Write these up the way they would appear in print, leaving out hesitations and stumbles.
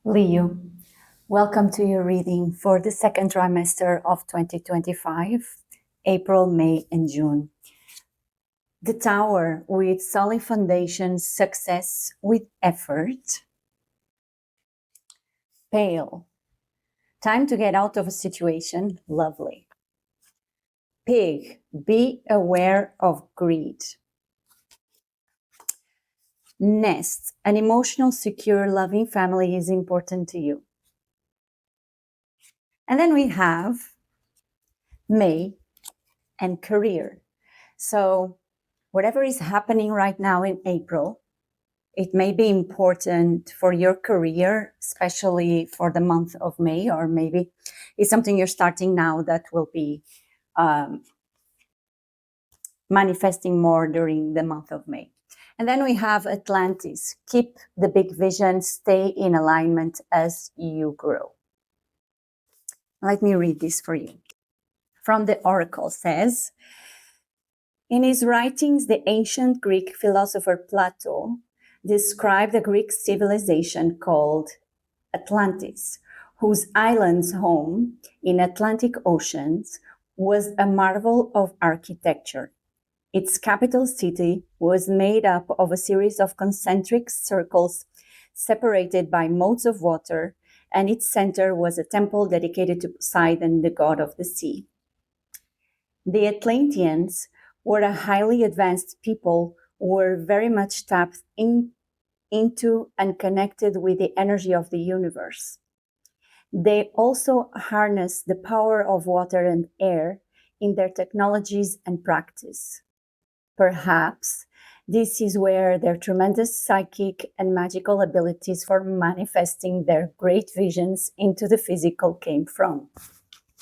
Leo, welcome to your reading for the second trimester of 2025, April, May, and June. The Tower with solid foundations, success with effort. Pale, time to get out of a situation, lovely. Pig, be aware of greed. Nest, an emotional, secure, loving family is important to you. And then we have May and career. So whatever is happening right now in April, it may be important for your career, especially for the month of May, or maybe it's something you're starting now that will be manifesting more during the month of May. And then we have Atlantis. Keep the big vision, stay in alignment as you grow. Let me read this for you. From the Oracle says, in his writings, the ancient Greek philosopher Plato described a Greek civilization called Atlantis, whose island's home in Atlantic Oceans was a marvel of architecture. Its capital city was made up of a series of concentric circles separated by moats of water, and its center was a temple dedicated to Poseidon, the god of the sea. The Atlanteans were a highly advanced people who were very much tapped into and connected with the energy of the universe. They also harnessed the power of water and air in their technologies and practice. Perhaps this is where their tremendous psychic and magical abilities for manifesting their great visions into the physical came from.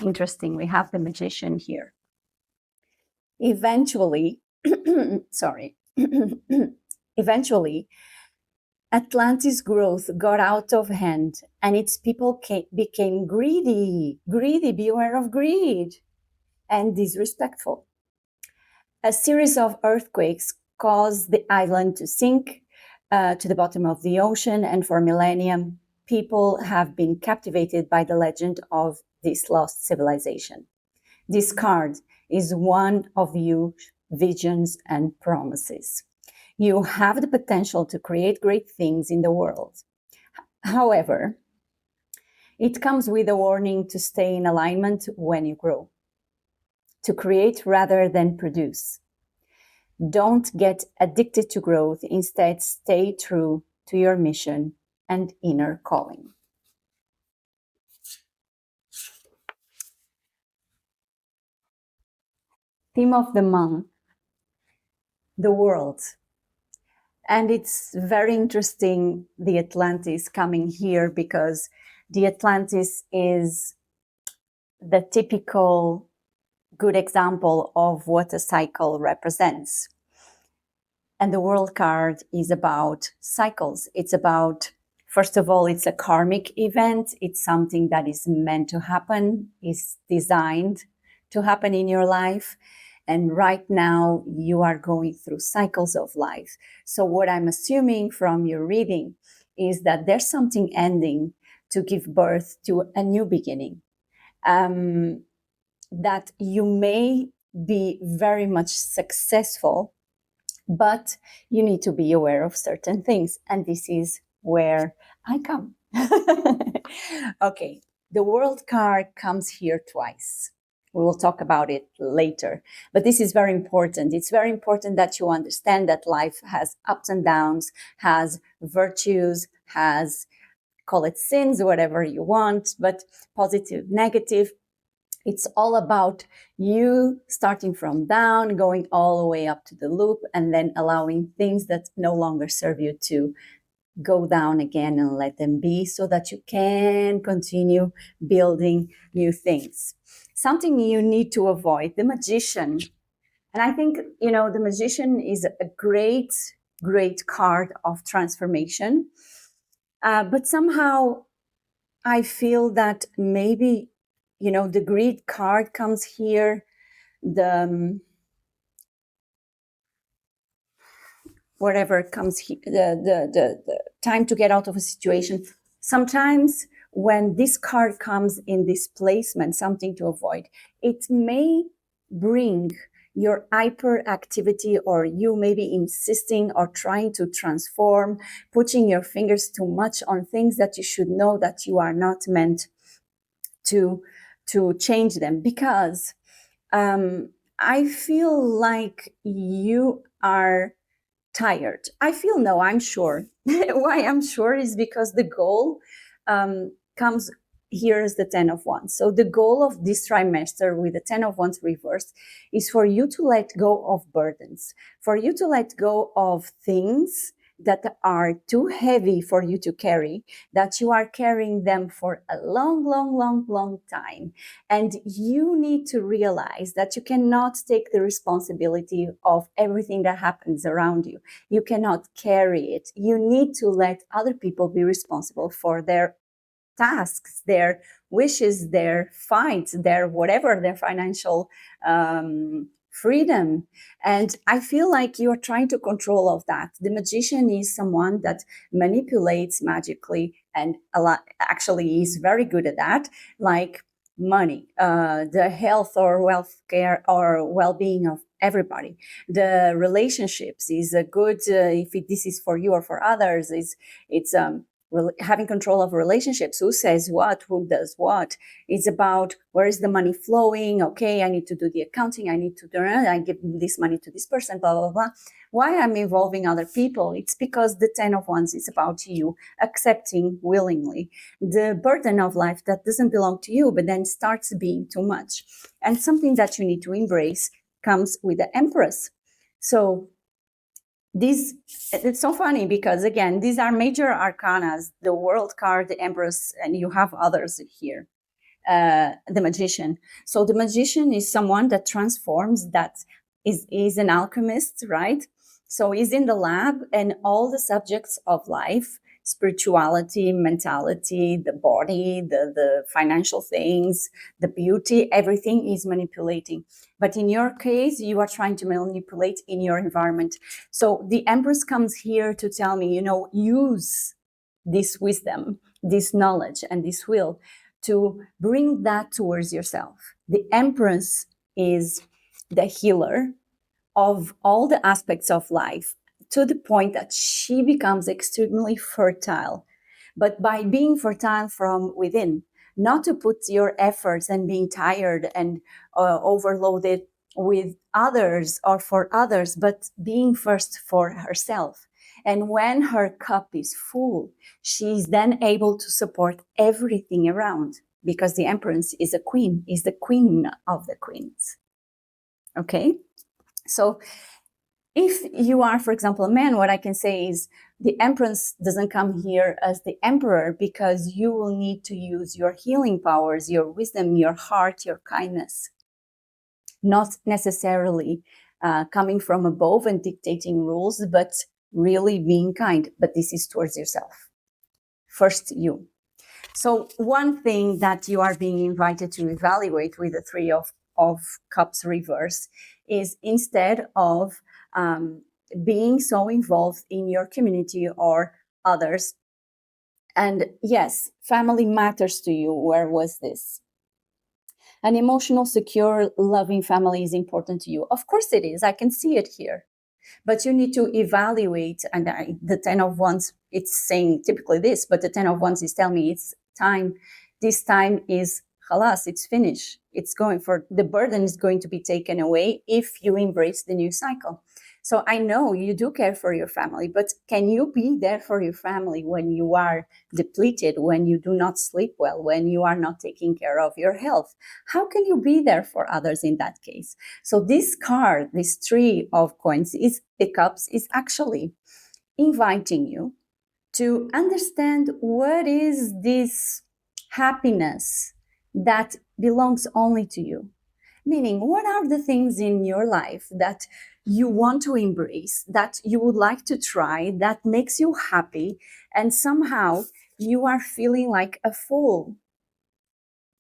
Interesting, we have the magician here. Eventually, eventually, Atlantis' growth got out of hand and its people became greedy, beware of greed, and disrespectful. A series of earthquakes caused the island to sink to the bottom of the ocean, and for millennia, people have been captivated by the legend of this lost civilization. This card is one of your visions and promises. You have the potential to create great things in the world. However, it comes with a warning to stay in alignment when you grow, to create rather than produce. Don't get addicted to growth. Instead, stay true to your mission and inner calling. Theme of the month, the world. And it's very interesting, the Atlantis coming here, because the Atlantis is the typical good example of what a cycle represents. And the world card is about cycles. It's about, first of all, it's a karmic event. It's something that is meant to happen, is designed to happen in your life. And right now you are going through cycles of life. So what I'm assuming from your reading is that there's something ending to give birth to a new beginning. That you may be very much successful, but you need to be aware of certain things. And this is where I come. Okay, the world card comes here twice. We will talk about it later. But this is very important. It's very important that you understand that life has ups and downs, has virtues, has, call it sins, whatever you want, but positive, negative. It's all about you starting from down, going all the way up to the loop, and then allowing things that no longer serve you to go down again and let them be, so that you can continue building new things. Something you need to avoid, the magician. And I think, the magician is a great, great card of transformation. But somehow I feel that maybe, the greed card comes here, whatever comes here, the time to get out of a situation. Sometimes when this card comes in this placement, something to avoid, it may bring your hyperactivity, or you maybe insisting or trying to transform, putting your fingers too much on things that you should know that you are not meant to change them, because I feel like you are tired. I feel, no, I'm sure. Why I'm sure is because the goal comes here as the 10 of Wands. So the goal of this trimester with the 10 of Wands reversed is for you to let go of burdens, for you to let go of things that are too heavy for you to carry, that you are carrying them for a long time. And you need to realize that you cannot take the responsibility of everything that happens around you. You cannot carry it. You need to let other people be responsible for their tasks, their wishes, their fights, their whatever, their financial freedom. And I feel like you are trying to control all of that. The magician is someone that manipulates magically, and a lot actually is very good at that, like money, the health or wealth care or well-being of everybody. The relationships is a good, this is for you or for others, it's having control of relationships, who says what, who does what. It's about where is the money flowing. Okay, I need to do the accounting, I need to do, I give this money to this person, blah blah blah. Why I'm involving other people? It's because the 10 of Wands is about you accepting willingly the burden of life that doesn't belong to you, but then starts being too much. And something that you need to embrace comes with the Empress. So it's so funny because, again, these are major arcanas, the World card, the Empress, and you have others here, the Magician. So the Magician is someone that transforms, that is an alchemist, right? So he's in the lab, and all the subjects of life, spirituality, mentality, the body, the financial things, the beauty, everything is manipulating. But in your case, you are trying to manipulate in your environment. So the Empress comes here to tell me, use this wisdom, this knowledge, and this will to bring that towards yourself. The Empress is the healer of all the aspects of life, to the point that she becomes extremely fertile, but by being fertile from within, not to put your efforts and being tired and overloaded with others or for others, but being first for herself. And when her cup is full, she's then able to support everything around, because the Empress is a queen, is the queen of the queens. Okay? So if you are, for example, a man, what I can say is the Empress doesn't come here as the Emperor, because you will need to use your healing powers, your wisdom, your heart, your kindness, not necessarily coming from above and dictating rules, but really being kind. But this is towards yourself. First, you. So one thing that you are being invited to evaluate with the Three of Cups reverse is, instead of being so involved in your community or others, and yes, family matters to you. Where was this? An emotional, secure, loving family is important to you. Of course it is. I can see it here. But you need to evaluate, and the 10 of Wands, it's saying typically this, but the 10 of Wands is telling me it's time. This time is halas, it's finished. It's going for, the burden is going to be taken away if you embrace the new cycle. So I know you do care for your family, but can you be there for your family when you are depleted, when you do not sleep well, when you are not taking care of your health? How can you be there for others in that case? So this card, this Three of Coins, Cups, is actually inviting you to understand what is this happiness that belongs only to you. Meaning, what are the things in your life that you want to embrace, that you would like to try, that makes you happy, and somehow you are feeling like a fool?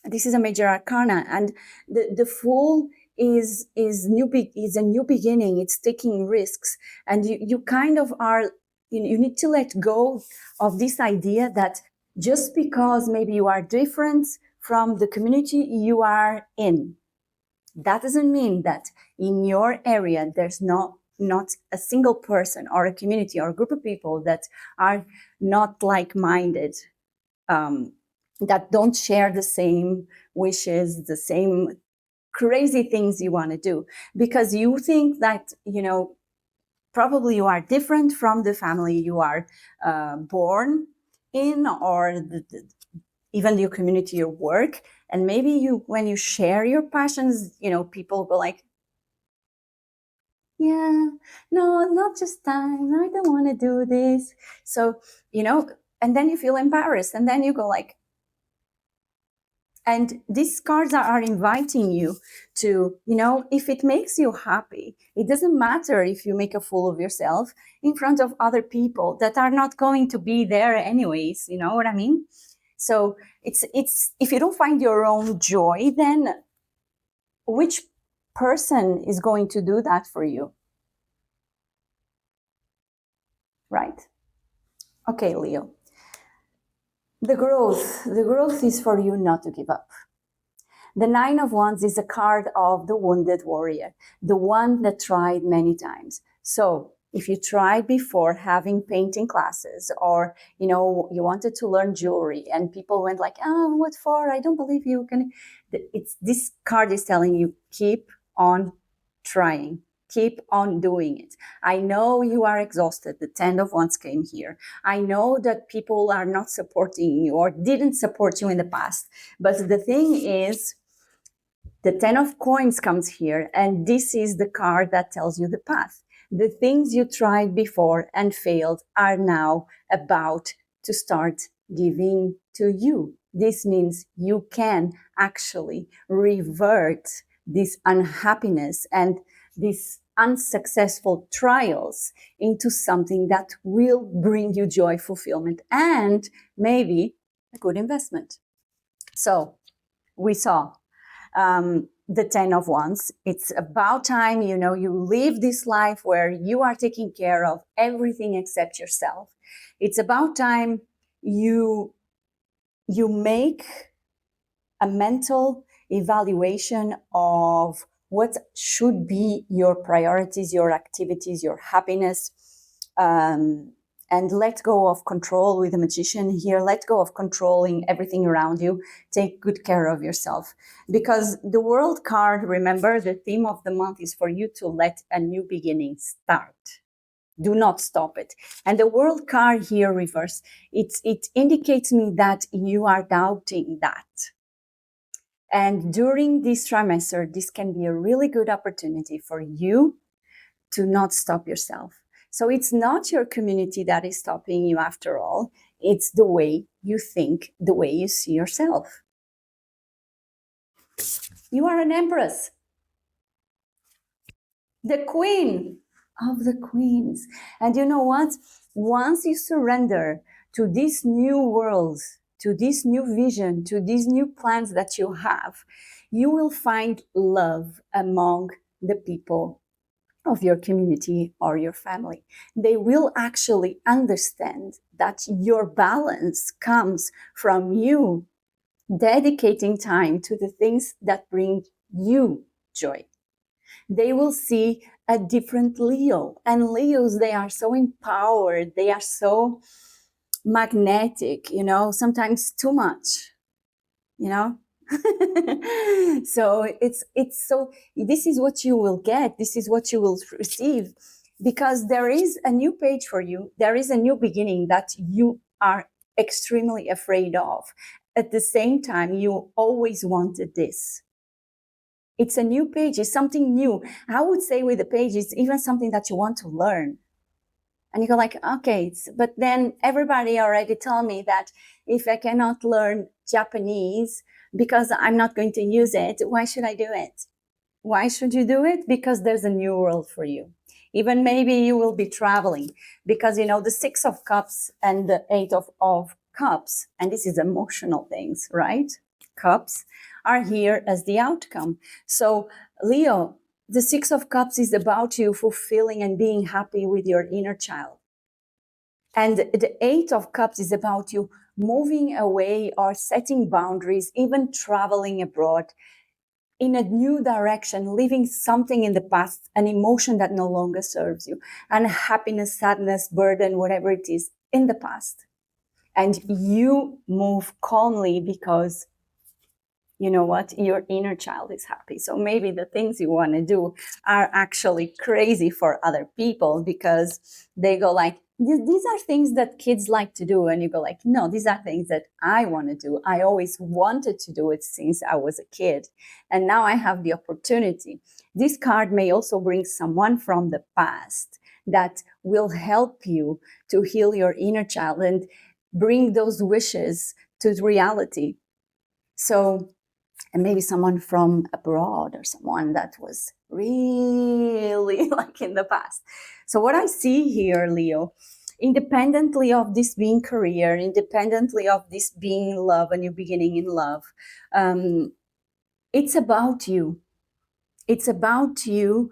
This is a major arcana, and the Fool is a new beginning. It's taking risks, and you kind of are. You need to let go of this idea that just because maybe you are different from the community you are in. That doesn't mean that in your area there's not a single person or a community or a group of people that are not like-minded, that don't share the same wishes, the same crazy things you want to do, because you think that, probably you are different from the family you are born in, or even your community, your work. And maybe when you share your passions, people go like, yeah, no, not just time. I don't want to do this. So, and then you feel embarrassed, and then you go like, and these cards are inviting you to, if it makes you happy, it doesn't matter if you make a fool of yourself in front of other people that are not going to be there anyways. You know what I mean? So it's if you don't find your own joy, then which person is going to do that for you? Right? Okay, Leo. The growth is for you not to give up. The Nine of Wands is a card of the wounded warrior, the one that tried many times. So if you tried before having painting classes, or, you wanted to learn jewelry and people went like, oh, what for? I don't believe you can. This card is telling you, keep on trying. Keep on doing it. I know you are exhausted. The Ten of Wands came here. I know that people are not supporting you or didn't support you in the past. But the thing is, the Ten of Coins comes here, and this is the card that tells you the path. The things you tried before and failed are now about to start giving to you. This means you can actually revert this unhappiness and these unsuccessful trials into something that will bring you joy, fulfillment, and maybe a good investment. So we saw the Ten of Wands. It's about time, you live this life where you are taking care of everything except yourself. It's about time you make a mental evaluation of what should be your priorities, your activities, your happiness, and let go of control. With the Magician here, let go of controlling everything around you. Take good care of yourself. Because the World card, remember, the theme of the month is for you to let a new beginning start. Do not stop it. And the World card here reverse, it indicates me that you are doubting that. And during this trimester, this can be a really good opportunity for you to not stop yourself. So it's not your community that is stopping you after all. It's the way you think, the way you see yourself. You are an empress. The queen of the queens. And you know what? Once you surrender to this new world, to this new vision, to these new plans that you have, you will find love among the people of your community or your family. They will actually understand that your balance comes from you dedicating time to the things that bring you joy. They will see a different Leo. And Leos, they are so empowered. They are so magnetic, sometimes too much, So it's so, this is what you will get. This is what you will receive, because there is a new page for you. There is a new beginning that you are extremely afraid of. At the same time, you always wanted this. It's a new page. It's something new. I would say with the page, it's even something that you want to learn. And you go like, okay, but then everybody already told me that if I cannot learn Japanese because I'm not going to use it, why should I do it? Why should you do it? Because there's a new world for you. Even maybe you will be traveling, because, the Six of Cups and the Eight of Cups, and this is emotional things, right? Cups are here as the outcome. So Leo, the Six of Cups is about you fulfilling and being happy with your inner child. And the Eight of Cups is about you moving away or setting boundaries, even traveling abroad in a new direction, leaving something in the past, an emotion that no longer serves you, and happiness, sadness, burden, whatever it is, in the past. And you move calmly because you know what? Your inner child is happy. So maybe the things you want to do are actually crazy for other people because they go like, these are things that kids like to do. And you go like, no, these are things that I want to do. I always wanted to do it since I was a kid. And now I have the opportunity. This card may also bring someone from the past that will help you to heal your inner child and bring those wishes to reality. So, and maybe someone from abroad or someone that was really like in the past. So what I see here, Leo, independently of this being career, independently of this being love, a new beginning in love, it's about you. It's about you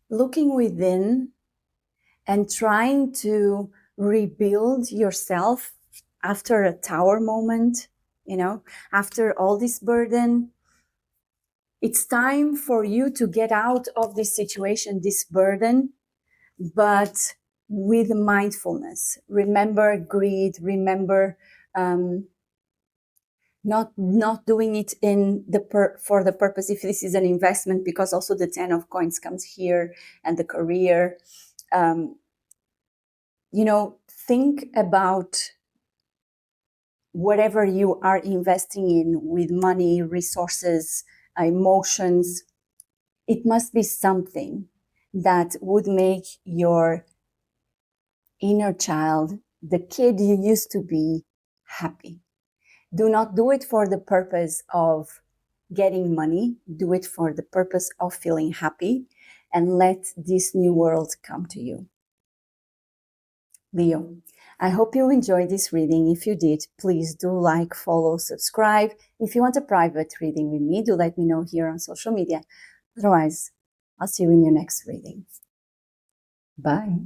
looking within and trying to rebuild yourself after a tower moment, after all this burden. It's time for you to get out of this situation, this burden, but with mindfulness. Remember greed, remember not doing it for the purpose if this is an investment, because also the 10 of coins comes here, and the career. Think about whatever you are investing in with money, resources, emotions. It must be something that would make your inner child, the kid you used to be, happy. Do not do it for the purpose of getting money. Do it for the purpose of feeling happy, and let this new world come to you. Leo, I hope you enjoyed this reading. If you did, please do like, follow, subscribe. If you want a private reading with me, do let me know here on social media. Otherwise, I'll see you in your next reading. Bye.